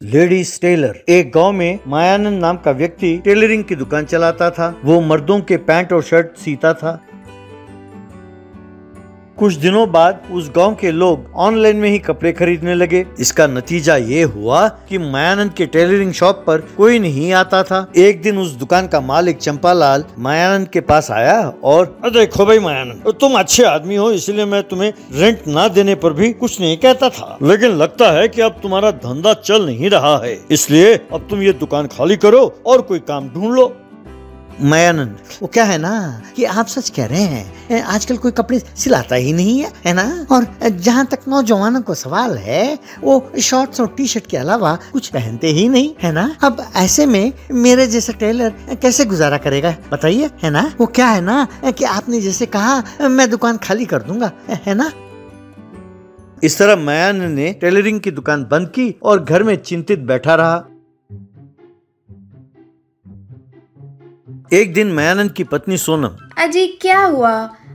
Ladies tailor. एक गांव में मायानंद नाम का व्यक्ति टेलरिंग की दुकान चलाता था। वो मर्दों के पैंट और शर्ट सीता था। कुछ दिनों बाद उस गांव के लोग ऑनलाइन में ही कपड़े खरीदने लगे। इसका नतीजा ये हुआ कि मायानंद के टेलरिंग शॉप पर कोई नहीं आता था। एक दिन उस दुकान का मालिक चंपालाल मायानंद के पास आया और देखो भाई मायानंद, तुम अच्छे आदमी हो, इसलिए मैं तुम्हें रेंट ना देने पर भी कुछ नहीं कहता था, लेकिन लगता है कि अब तुम्हारा धंधा चल नहीं रहा है, इसलिए अब तुम ये दुकान खाली करो और कोई काम ढूंढ लो। मायानंद, वो क्या है ना कि आप सच कह रहे हैं, आजकल कोई कपड़े सिलाता ही नहीं है ना। और जहाँ तक नौजवानों को सवाल है, वो शॉर्ट्स और टी शर्ट के अलावा कुछ पहनते ही नहीं है ना। अब ऐसे में मेरे जैसा टेलर कैसे गुजारा करेगा बताइए, है ना। वो क्या है ना कि आपने जैसे कहा मैं दुकान खाली कर दूंगा, है ना। इस तरह मायानंद ने टेलरिंग की दुकान बंद की और घर में चिंतित बैठा रहा। एक दिन मायानंद की पत्नी सोनम, अजी क्या हुआ,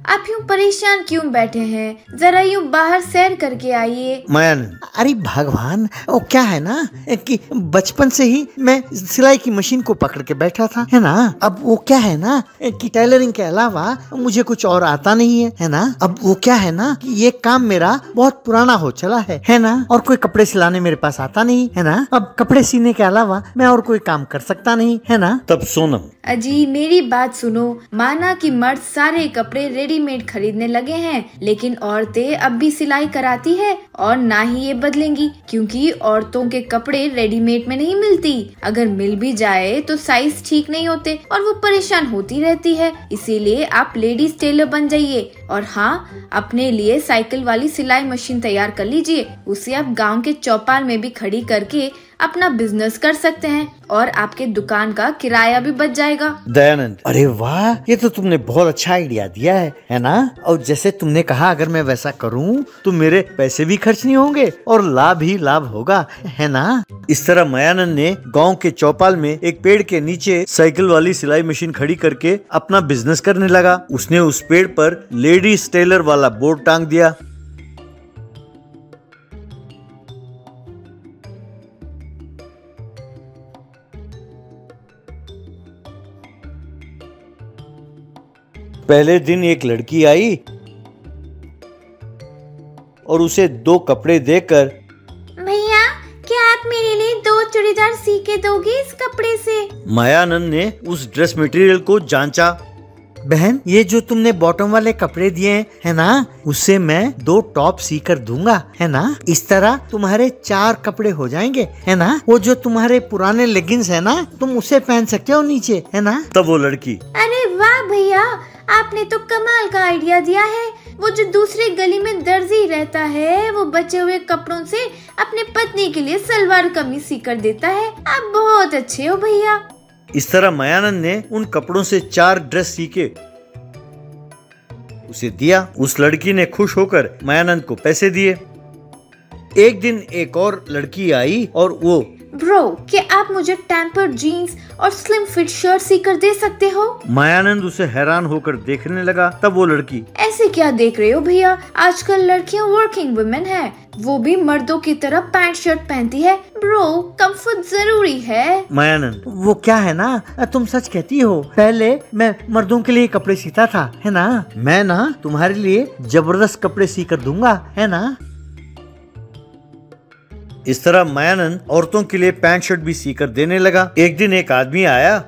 आप यूँ परेशान क्यों बैठे हैं, जरा यूँ बाहर सैर करके आइए। मायानंद, अरे भगवान, वो क्या है ना कि बचपन से ही मैं सिलाई की मशीन को पकड़ के बैठा था, है ना। अब वो क्या है ना कि टेलरिंग के अलावा मुझे कुछ और आता नहीं है ना। अब वो क्या है ना कि ये काम मेरा बहुत पुराना हो चला है ना। और कोई कपड़े सिलाने मेरे पास आता नहीं है ना। अब कपड़े सीने के अलावा मैं और कोई काम कर सकता नहीं, है ना। तब सोनम, अजी मेरी बात सुनो, माना कि मर्द सारे कपड़े रेडीमेड खरीदने लगे हैं, लेकिन औरतें अब भी सिलाई कराती है और ना ही ये बदलेंगी, क्योंकि औरतों के कपड़े रेडीमेड में नहीं मिलती। अगर मिल भी जाए तो साइज ठीक नहीं होते और वो परेशान होती रहती है। इसीलिए आप लेडीज टेलर बन जाइए और हाँ, अपने लिए साइकिल वाली सिलाई मशीन तैयार कर लीजिए। उसे आप गाँव के चौपाल में भी खड़ी करके अपना बिजनेस कर सकते हैं और आपके दुकान का किराया भी बच जाएगा। दयानंद, अरे वाह, ये तो तुमने बहुत अच्छा आइडिया दिया है ना। और जैसे तुमने कहा, अगर मैं वैसा करूं तो मेरे पैसे भी खर्च नहीं होंगे और लाभ ही लाभ होगा, है ना। इस तरह मायानंद ने गांव के चौपाल में एक पेड़ के नीचे साइकिल वाली सिलाई मशीन खड़ी करके अपना बिजनेस करने लगा। उसने उस पेड़ पर लेडीज टेलर वाला बोर्ड टांग दिया। पहले दिन एक लड़की आई और उसे 2 कपड़े देकर, भैया क्या आप मेरे लिए 2 चूड़ीदार सी के दोगे इस कपड़े से। मायानंद ने उस ड्रेस मटेरियल को जांचा। बहन, ये जो तुमने बॉटम वाले कपड़े दिए है ना, उससे मैं 2 टॉप सी कर दूंगा, है ना। इस तरह तुम्हारे 4 कपड़े हो जाएंगे, है ना। वो जो तुम्हारे पुराने लेगिंग्स है ना, तुम उसे पहन सकते हो नीचे, है ना। तब वो लड़की, अरे वाह भैया, आपने तो कमाल का आइडिया दिया है। वो जो दूसरे गली में दर्जी रहता है, वो बचे हुए कपड़ों से अपने पत्नी के लिए सलवार कमीज सी कर देता है। आप बहुत अच्छे हो भैया। इस तरह मायानंद ने उन कपड़ों से 4 ड्रेस सीके उसे दिया। उस लड़की ने खुश होकर मायानंद को पैसे दिए। एक दिन एक और लड़की आई और वो, ब्रो, क्या आप मुझे टेम्पर्ड जीन्स और स्लिम फिट शर्ट सी कर दे सकते हो। मायानंद उसे हैरान होकर देखने लगा। तब वो लड़की, ऐसे क्या देख रहे हो भैया, आजकल लड़कियां वर्किंग वुमेन है, वो भी मर्दों की तरह पैंट शर्ट पहनती है। ब्रो, कंफर्ट जरूरी है। मायानंद, वो क्या है ना, तुम सच कहती हो। पहले मैं मर्दों के लिए कपड़े सीता था, है ना। मैं ना तुम्हारे लिए जबरदस्त कपड़े सी कर दूंगा, है ना। इस तरह मायानंद औरतों के लिए पैंट शर्ट भी सीकर देने लगा। एक दिन एक आदमी आया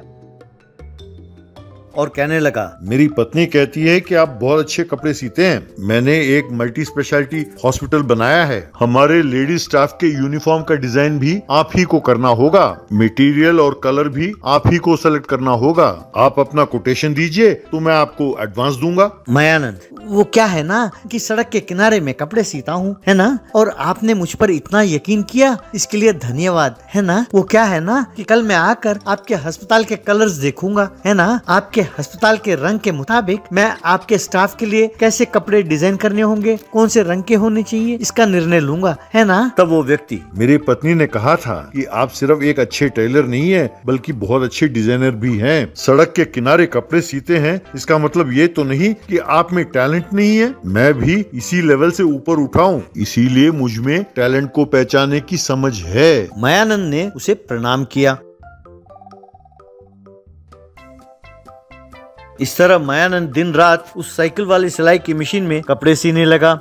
और कहने लगा, मेरी पत्नी कहती है कि आप बहुत अच्छे कपड़े सीते हैं। मैंने एक मल्टी स्पेशलिटी हॉस्पिटल बनाया है। हमारे लेडीज स्टाफ के यूनिफॉर्म का डिजाइन भी आप ही को करना होगा, मटेरियल और कलर भी आप ही को सेलेक्ट करना होगा। आप अपना कोटेशन दीजिए तो मैं आपको एडवांस दूंगा। मायानंद, वो क्या है ना कि सड़क के किनारे में कपड़े सीता हूँ, है ना। और आपने मुझ पर इतना यकीन किया, इसके लिए धन्यवाद, है ना। वो क्या है ना कि कल मैं आकर आपके अस्पताल के कलर्स देखूंगा, है ना। आपके अस्पताल के रंग के मुताबिक मैं आपके स्टाफ के लिए कैसे कपड़े डिजाइन करने होंगे, कौन से रंग के होने चाहिए, इसका निर्णय लूंगा, है ना। तब वो व्यक्ति, मेरी पत्नी ने कहा था कि आप सिर्फ एक अच्छे टेलर नहीं है बल्कि बहुत अच्छे डिजाइनर भी हैं। सड़क के किनारे कपड़े सीते हैं, इसका मतलब ये तो नहीं कि आप में टैलेंट नहीं है। मैं भी इसी लेवल से ऊपर उठाऊं, इसीलिए मुझ में टैलेंट को पहचानने की समझ है। मायानंद ने उसे प्रणाम किया। इस तरह मायानंद दिन रात उस साइकिल वाली सिलाई की मशीन में कपड़े सीने लगा।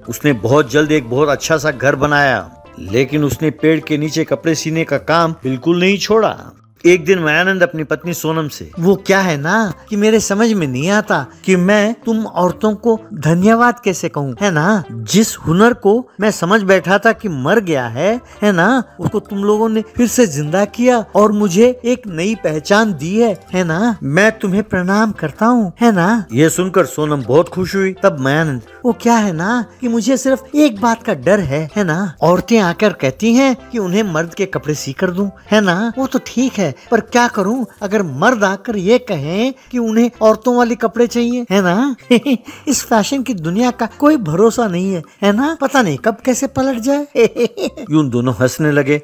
उसने बहुत जल्द एक बहुत अच्छा सा घर बनाया, लेकिन उसने पेड़ के नीचे कपड़े सीने का काम बिल्कुल नहीं छोड़ा। एक दिन मायानंद अपनी पत्नी सोनम से, वो क्या है ना कि मेरे समझ में नहीं आता कि मैं तुम औरतों को धन्यवाद कैसे कहूँ, है ना। जिस हुनर को मैं समझ बैठा था कि मर गया है ना, उसको तुम लोगों ने फिर से जिंदा किया और मुझे एक नई पहचान दी है ना। मैं तुम्हें प्रणाम करता हूँ, है ना। ये सुनकर सोनम बहुत खुश हुई। तब मायानंद, वो क्या है ना कि मुझे सिर्फ एक बात का डर है ना। औरतें आकर कहती हैं कि उन्हें मर्द के कपड़े सी कर दूं, है ना। वो तो ठीक है, पर क्या करूं अगर मर्द आकर ये कहें कि उन्हें औरतों वाले कपड़े चाहिए, है ना। इस फैशन की दुनिया का कोई भरोसा नहीं है ना। पता नहीं कब कैसे पलट जाए। यूं दोनों हंसने लगे।